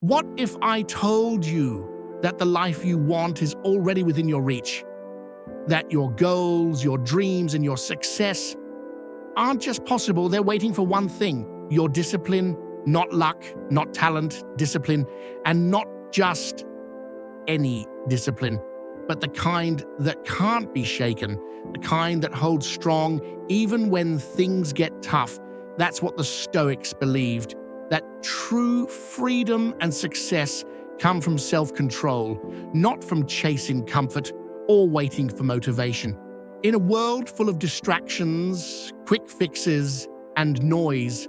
What if I told you that the life you want is already within your reach? That your goals, your dreams, and your success aren't just possible, they're waiting for one thing: your discipline, not luck, not talent, discipline, and not just any discipline, but the kind that can't be shaken, the kind that holds strong even when things get tough. That's what the Stoics believed, that true freedom and success come from self-control, not from chasing comfort or waiting for motivation. In a world full of distractions, quick fixes, and noise,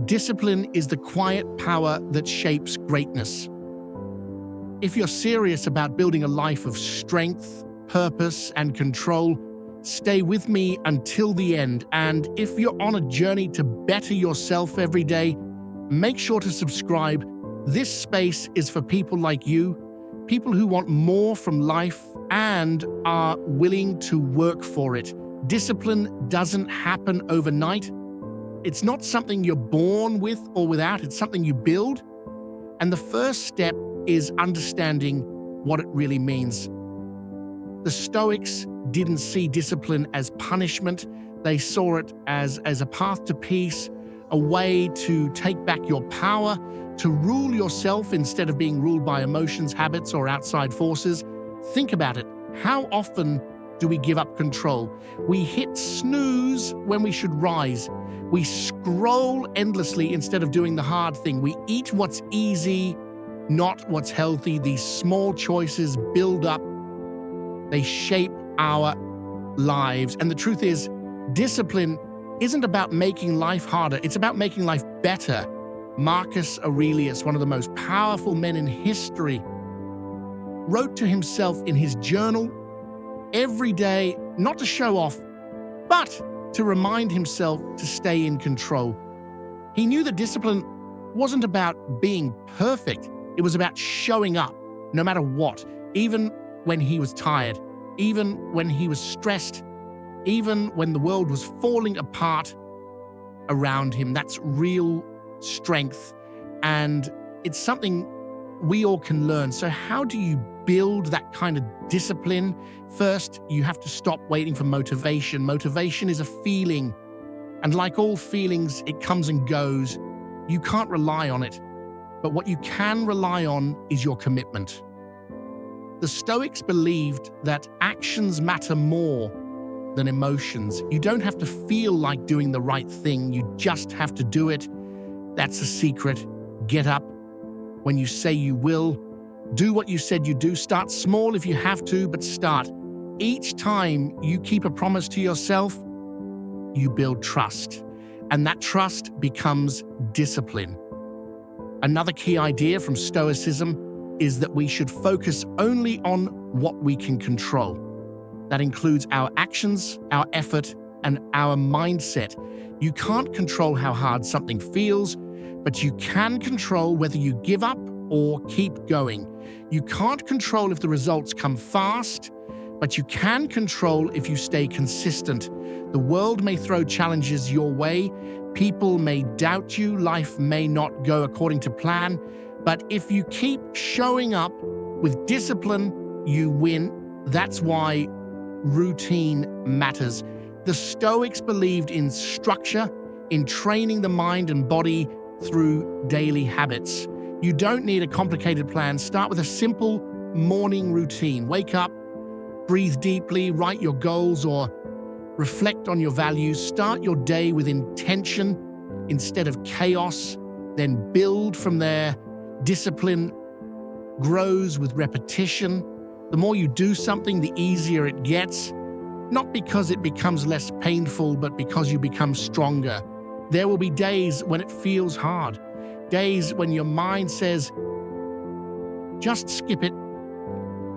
discipline is the quiet power that shapes greatness. If you're serious about building a life of strength, purpose, and control, stay with me until the end. And if you're on a journey to better yourself every day, make sure to subscribe. This space is for people like you, people who want more from life and are willing to work for it. Discipline doesn't happen overnight. It's not something you're born with or without, it's something you build. And the first step is understanding what it really means. The Stoics didn't see discipline as punishment. They saw it as a path to peace, a way to take back your power, to rule yourself instead of being ruled by emotions, habits, or outside forces. Think about it. How often do we give up control? We hit snooze when we should rise. We scroll endlessly instead of doing the hard thing. We eat what's easy, not what's healthy. These small choices build up. They shape our lives. And the truth is, discipline isn't about making life harder. It's about making life better. Marcus Aurelius, one of the most powerful men in history, wrote to himself in his journal every day, not to show off, but to remind himself to stay in control. He knew that discipline wasn't about being perfect. It was about showing up, no matter what, even when he was tired, even when he was stressed, even when the world was falling apart around him. That's real strength, and it's something we all can learn. So how do you build that kind of discipline? First, you have to stop waiting for motivation. Motivation is a feeling, and like all feelings, it comes and goes. You can't rely on it, but what you can rely on is your commitment. The Stoics believed that actions matter more than emotions. You don't have to feel like doing the right thing, you just have to do it. That's the secret. Get up when you say you will. Do what you said you'd do. Start small if you have to, but start. Each time you keep a promise to yourself, you build trust, and that trust becomes discipline. Another key idea from Stoicism is that we should focus only on what we can control. That includes our actions, our effort, and our mindset. You can't control how hard something feels, but you can control whether you give up or keep going. You can't control if the results come fast, but you can control if you stay consistent. The world may throw challenges your way, people may doubt you, life may not go according to plan, but if you keep showing up with discipline, you win. That's why routine matters. The Stoics believed in structure, in training the mind and body through daily habits. You don't need a complicated plan. Start with a simple morning routine. Wake up, breathe deeply, write your goals, or reflect on your values. Start your day with intention instead of chaos, then build from there. Discipline grows with repetition. The more you do something, the easier it gets. Not because it becomes less painful, but because you become stronger. There will be days when it feels hard, days when your mind says, just skip it.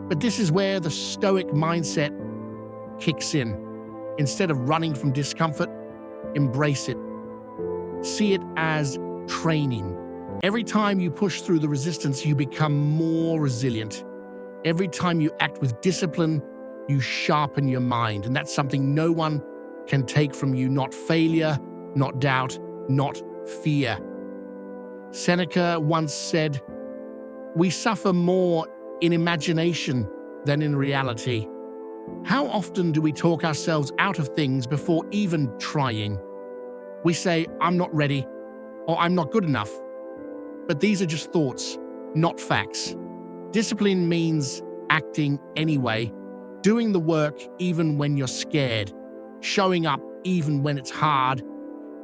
But this is where the Stoic mindset kicks in. Instead of running from discomfort, embrace it. See it as training. Every time you push through the resistance, you become more resilient. Every time you act with discipline, you sharpen your mind. And that's something no one can take from you. Not failure, not doubt, not fear. Seneca once said, We suffer more in imagination than in reality. How often do we talk ourselves out of things before even trying? We say, "I'm not ready," or "I'm not good enough." But these are just thoughts, not facts. Discipline means acting anyway, doing the work even when you're scared, showing up even when it's hard,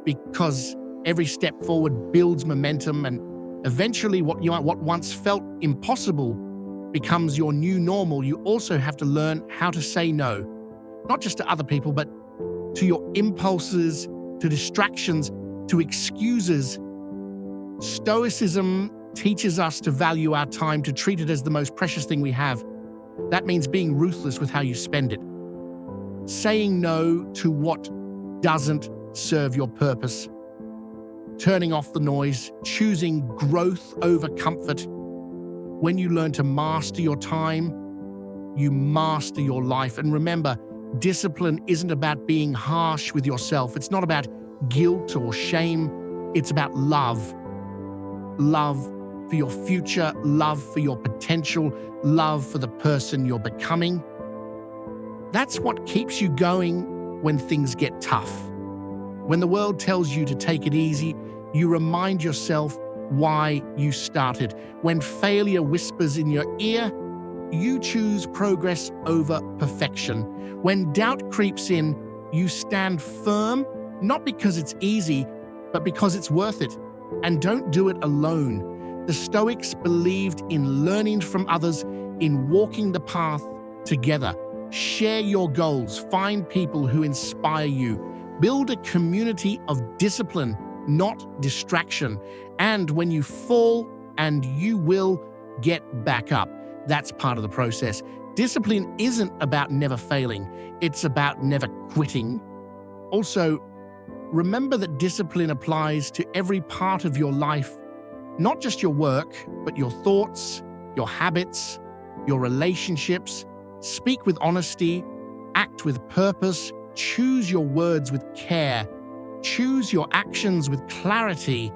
because every step forward builds momentum, and eventually what once felt impossible becomes your new normal. You also have to learn how to say no, not just to other people, but to your impulses, to distractions, to excuses. Stoicism teaches us to value our time, to treat it as the most precious thing we have. That means being ruthless with how you spend it. Saying no to what doesn't serve your purpose. Turning off the noise, choosing growth over comfort. When you learn to master your time, you master your life. And remember, discipline isn't about being harsh with yourself. It's not about guilt or shame. It's about love. Love for your future, love for your potential, love for the person you're becoming. That's what keeps you going when things get tough. When the world tells you to take it easy, you remind yourself why you started. When failure whispers in your ear, you choose progress over perfection. When doubt creeps in, you stand firm, not because it's easy, but because it's worth it. And don't do it alone. The Stoics believed in learning from others, in walking the path together. Share your goals, find people who inspire you, build a community of discipline, not distraction. And when you fall, and you will, get back up. That's part of the process. Discipline isn't about never failing. It's about never quitting. Also, remember that discipline applies to every part of your life, not just your work, but your thoughts, your habits, your relationships. Speak with honesty, act with purpose, choose your words with care, choose your actions with clarity.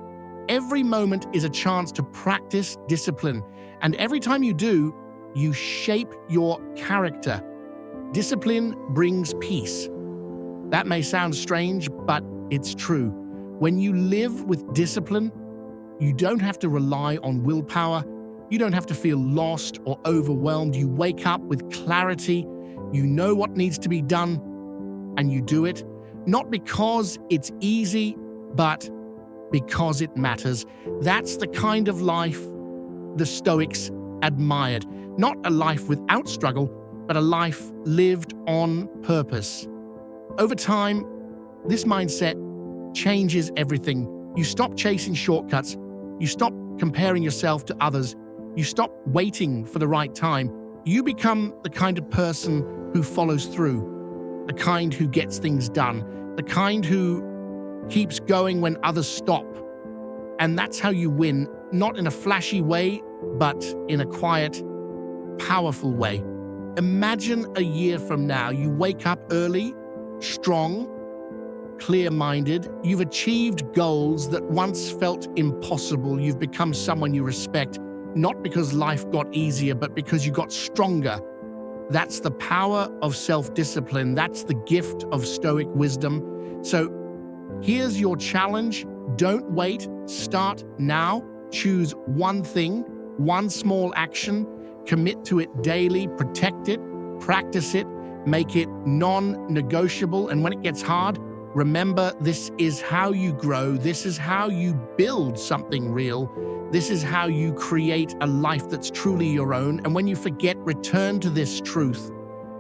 Every moment is a chance to practice discipline, and every time you do, you shape your character. Discipline brings peace. That may sound strange, but it's true. When you live with discipline, you don't have to rely on willpower. You don't have to feel lost or overwhelmed. You wake up with clarity. You know what needs to be done, and you do it. Not because it's easy, but because it matters. That's the kind of life the Stoics admired. Not a life without struggle, but a life lived on purpose. Over time, this mindset changes everything. You stop chasing shortcuts. You stop comparing yourself to others. You stop waiting for the right time. You become the kind of person who follows through, the kind who gets things done, the kind who keeps going when others stop. And that's how you win, not in a flashy way, but in a quiet, powerful way. Imagine a year from now, you wake up early, strong, clear-minded. You've achieved goals that once felt impossible. You've become someone you respect, not because life got easier, but because you got stronger. That's the power of self-discipline. That's the gift of Stoic wisdom. So here's your challenge. Don't wait. Start now. Choose one thing, one small action. Commit to it daily. Protect it. Practice it. Make it non-negotiable. And when it gets hard, remember, this is how you grow. This is how you build something real. This is how you create a life that's truly your own. And when you forget, return to this truth.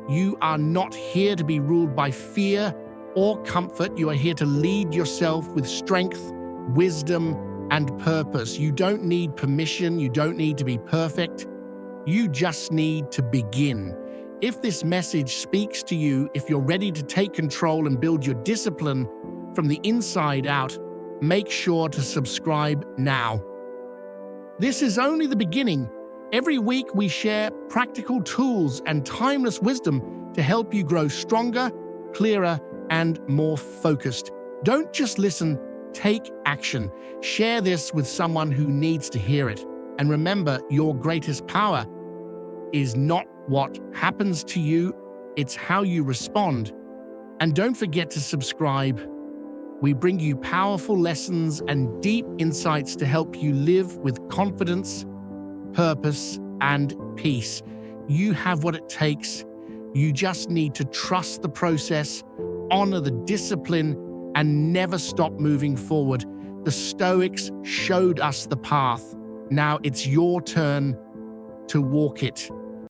You are not here to be ruled by fear or comfort. You are here to lead yourself with strength, wisdom, and purpose. You don't need permission. You don't need to be perfect. You just need to begin. If this message speaks to you, if you're ready to take control and build your discipline from the inside out, make sure to subscribe now. This is only the beginning. Every week we share practical tools and timeless wisdom to help you grow stronger, clearer, and more focused. Don't just listen, take action. Share this with someone who needs to hear it. And remember, your greatest power is not what happens to you, it's how you respond. And don't forget to subscribe. We bring you powerful lessons and deep insights to help you live with confidence, purpose, and peace. You have what it takes. You just need to trust the process, honor the discipline, and never stop moving forward. The Stoics showed us the path. Now it's your turn to walk it.